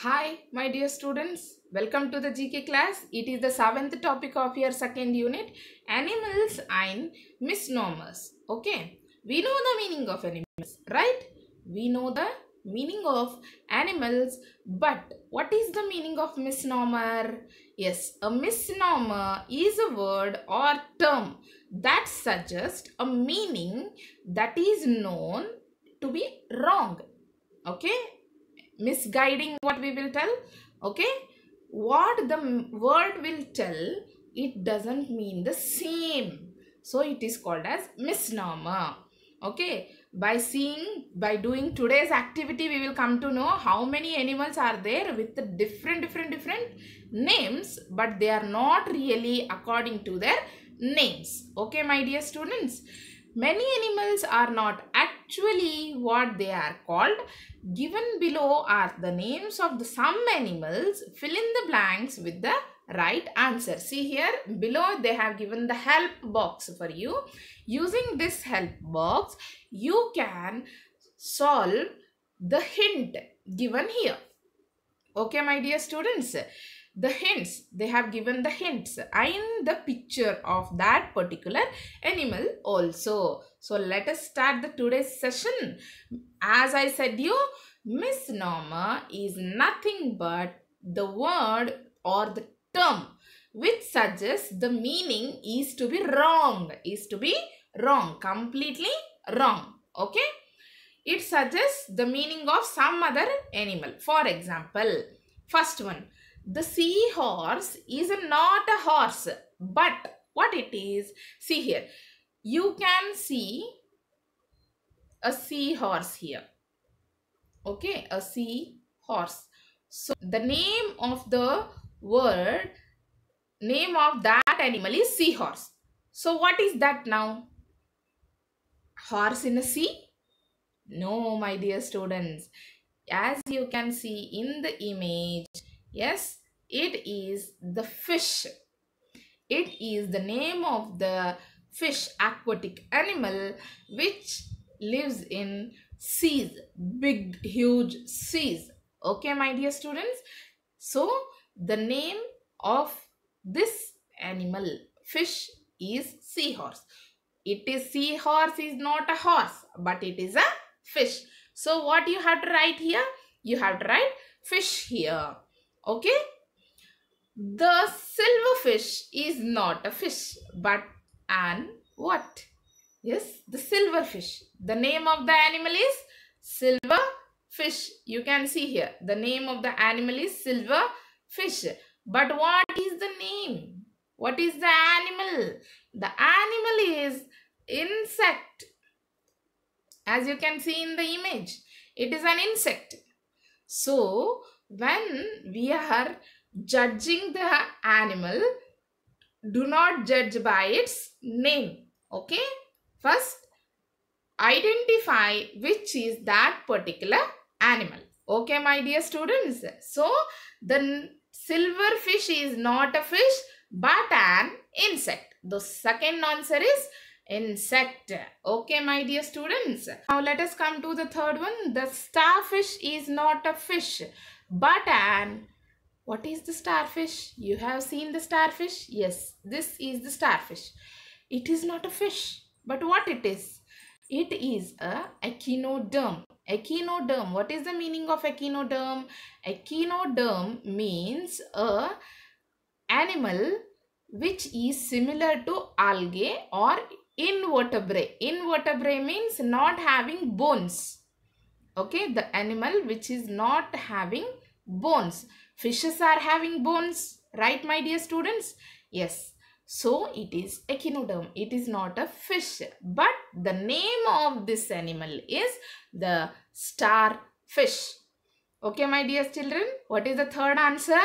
Hi, my dear students. Welcome to the GK class. It is the seventh topic of your second unit, animals and misnomers. Okay, we know the meaning of animals, right? We know the meaning of animals, but what is the meaning of misnomer? Yes, a misnomer is a word or term that suggests a meaning that is known to be wrong. Okay, misguiding what we will tell. Okay, what the word will tell, it doesn't mean the same, so it is called as misnomer. Okay, by doing today's activity, we will come to know how many animals are there with the different names, but they are not really according to their names. Okay, my dear students, many animals are not actually what they are called. Given below are the names of the some animals. Fill in the blanks with the right answer. See here below they have given the help box for you. Using this help box, you can solve the hint given here. Okay, my dear students, the hints, they have given the hints and the picture of that particular animal also. So let us start the today's session. As I said you, misnomer is nothing but the word or the term which suggests the meaning is to be wrong, completely wrong. Okay, it suggests the meaning of some other animal. For example, first one, the seahorse is not a horse, but what it is? See here, you can see a seahorse here. Okay, a seahorse. So the name of the word, name of that animal is seahorse. So what is that now? Horse in a sea? No, my dear students. As you can see in the image, yes, it is the fish. It is the name of the fish, aquatic animal which lives in seas, big huge seas. Okay, my dear students, so the name of this animal fish is seahorse. It is seahorse is not a horse, but it is a fish. So what you have to write here? You have to write fish here. Okay, the silverfish is not a fish, but an what? Yes, the silverfish. The name of the animal is silverfish. You can see here. The name of the animal is silverfish. But what is the name? What is the animal? The animal is insect. As you can see in the image, it is an insect. So, when we are judging the animal, do not judge by its name. Okay? First, identify which is that particular animal. Okay, my dear students. So, the silverfish is not a fish but an insect. The second answer is insect. Okay, my dear students. Now, let us come to the third one. The starfish is not a fish but an... What is the starfish? You have seen the starfish? Yes, this is the starfish. It is not a fish, but what it is? It is a echinoderm. Echinoderm. What is the meaning of echinoderm? Echinoderm means a animal which is similar to algae or invertebrate. Invertebrate means not having bones. Okay, the animal which is not having bones. Fishes are having bones, right, my dear students? Yes. So it is echinoderm. It is not a fish, but the name of this animal is the starfish. Okay, my dear children, what is the third answer?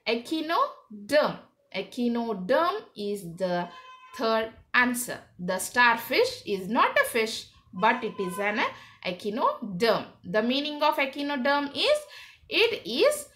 Echinoderm. Echinoderm is the third answer. The starfish is not a fish, but it is an echinoderm. The meaning of echinoderm is it is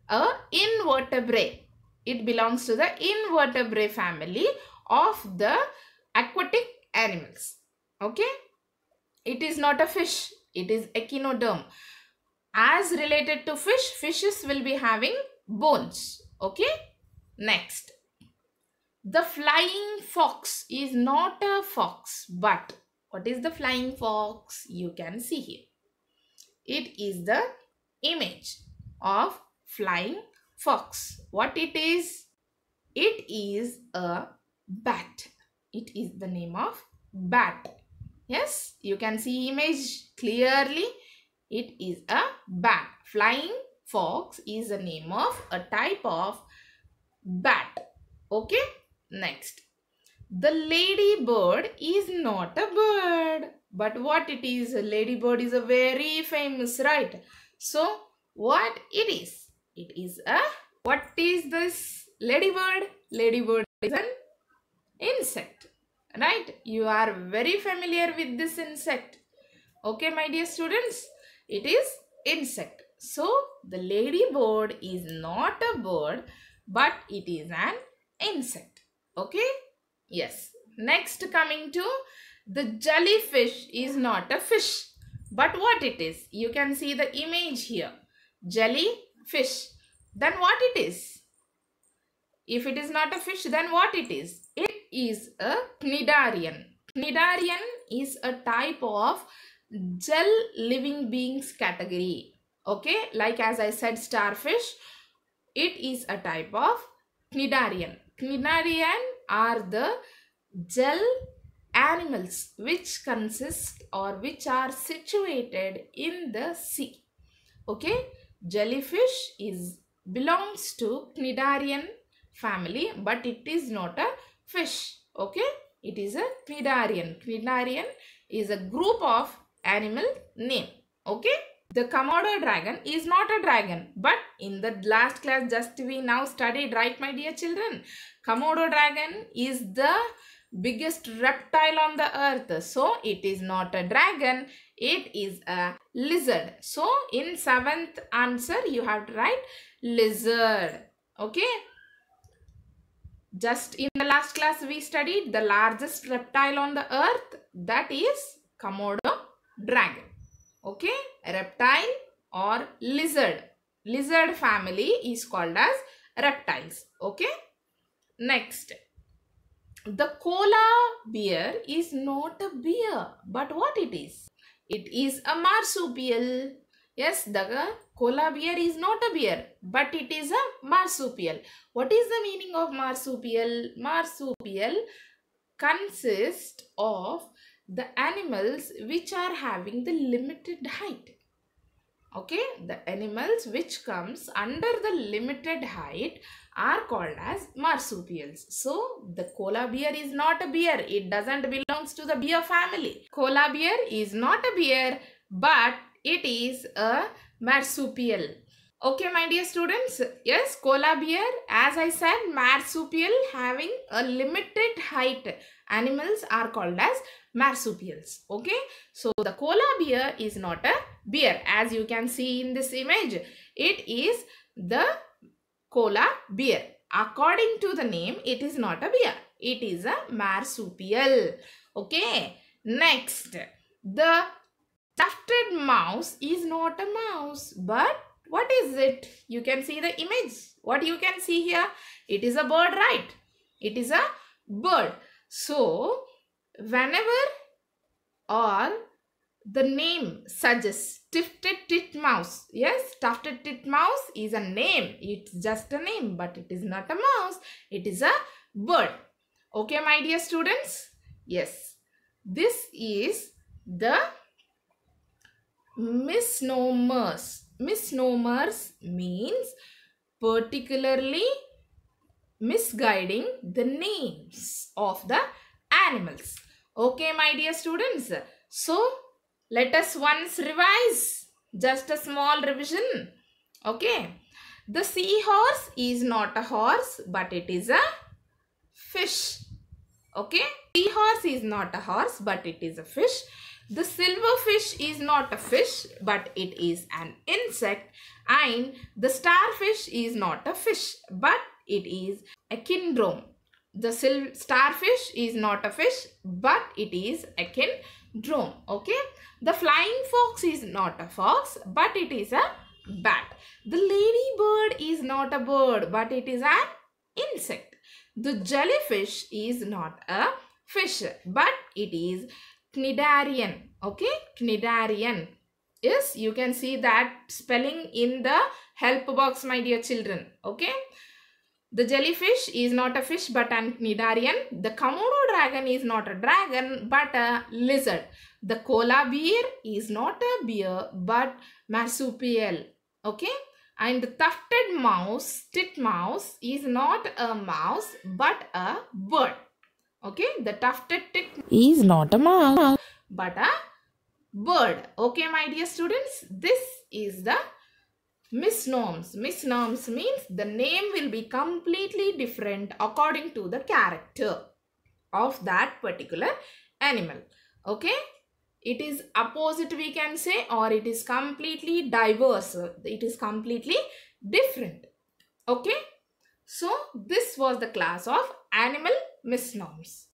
a invertebrate. It belongs to the invertebrate family of the aquatic animals. Okay, it is not a fish, it is echinoderm. As related to fish, fishes will be having bones. Okay. Next, the flying fox is not a fox, but what is the flying fox? You can see here. It is the image of flying fox. What it is? It is a bat. It is the name of bat. Yes, you can see image clearly. It is a bat. Flying fox is the name of a type of bat. Okay. Next, the ladybird is not a bird, but what it is? A ladybird is a very famous, right? So what it is? It is a, what is this ladybird? Ladybird is an insect, right? You are very familiar with this insect. Okay, my dear students, it is insect. So the ladybird is not a bird, but it is an insect. Okay. Yes. Next, coming to the jellyfish is not a fish, but what it is? You can see the image here. Jellyfish. Then what it is? If it is not a fish, then what it is? It is a cnidarian. Cnidarian is a type of gel living beings category. Okay, like as I said, starfish, it is a type of cnidarian. Cnidarian are the gel animals which consist or which are situated in the sea. Okay, jellyfish belongs to cnidarian family, but it is not a fish. Okay, it is a cnidarian. Cnidarian is a group of animal name. Okay. The Komodo dragon is not a dragon, but in the last class just we now studied, right, my dear children? Komodo dragon is the biggest reptile on the earth. So it is not a dragon, it is a lizard. So in 7th answer you have to write lizard. Okay. Just in the last class we studied the largest reptile on the earth, that is Komodo dragon. Okay, reptile or lizard. Lizard family is called as reptiles. Okay. Next, the koala bear is not a bear, but what it is? It is a marsupial. Yes, the koala bear is not a bear, but it is a marsupial. What is the meaning of marsupial? Marsupial consists of the animals which are having the limited height. Okay, the animals which comes under the limited height are called as marsupials. So the koala bear is not a bear. It doesn't belongs to the bear family. Koala bear is not a bear, but it is a marsupial. Okay, my dear students. Yes, koala bear, as I said, marsupial having a limited height animals are called as marsupials. Okay, so the koala bear is not a bear. As you can see in this image, it is the koala bear. According to the name, it is not a bear. It is a marsupial. Okay, next, the tufted mouse is not a mouse, but what is it? You can see the image. What you can see here? It is a bird, right? It is a bird. So, whenever or the name suggests tufted titmouse. Yes, tufted titmouse is a name. It's just a name, but it is not a mouse. It is a bird. Okay, my dear students? Yes, this is the misnomers. Misnomers means particularly misguiding the names of the animals. Okay, my dear students. So, let us once revise. Just a small revision. Okay. The seahorse is not a horse, but it is a fish. Okay. Seahorse is not a horse, but it is a fish. The silverfish is not a fish, but it is an insect. And the starfish is not a fish, but it is a echinoderm. The starfish is not a fish, but it is a echinoderm. drone. Okay, the flying fox is not a fox, but it is a bat. The ladybird is not a bird, but it is an insect. The jellyfish is not a fish, but it is cnidarian. Okay, cnidarian is, you can see that spelling in the help box, my dear children. Okay, the jellyfish is not a fish but an cnidarian. The Komodo dragon is not a dragon but a lizard. The koala bear is not a bear but marsupial. Okay, and the tufted mouse, titmouse, is not a mouse but a bird. Okay, the tufted titmouse is not a mouse but a bird. Okay, my dear students, this is the misnomers. Misnomers means the name will be completely different according to the character of that particular animal. Okay, it is opposite, we can say, or it is completely diverse. It is completely different. Okay, so this was the class of animal misnomers.